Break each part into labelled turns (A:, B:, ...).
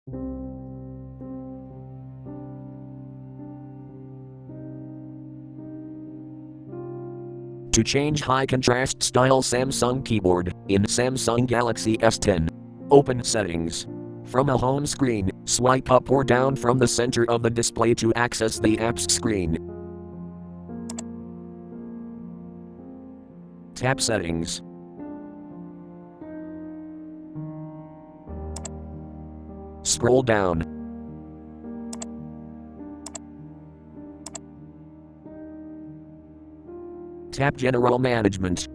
A: To change high contrast style Samsung keyboard in Samsung Galaxy S10. Open Settings. From a home screen, swipe up or down from the center of the display to access the apps screen. Tap Settings. Scroll down. Tap General Management.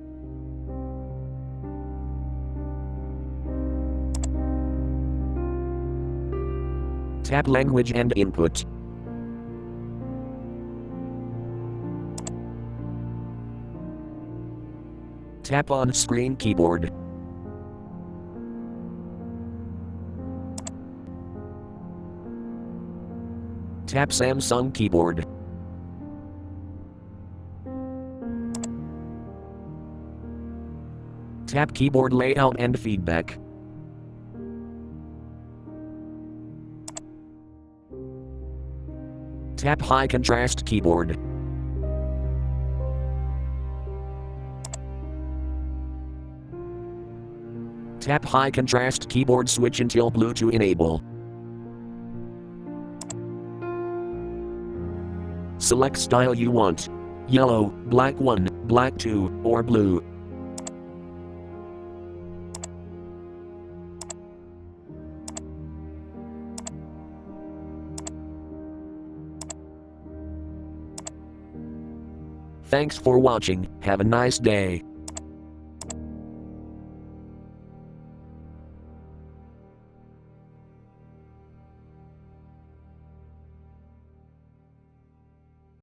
A: Tap Language and Input. Tap On Screen Keyboard. Tap Samsung Keyboard. Tap Keyboard Layout and Feedback. Tap High Contrast Keyboard. Tap High Contrast Keyboard switch until blue to enable. Select style you want: yellow, black 1, black 2, or blue. Thanks for watching. Have a nice day.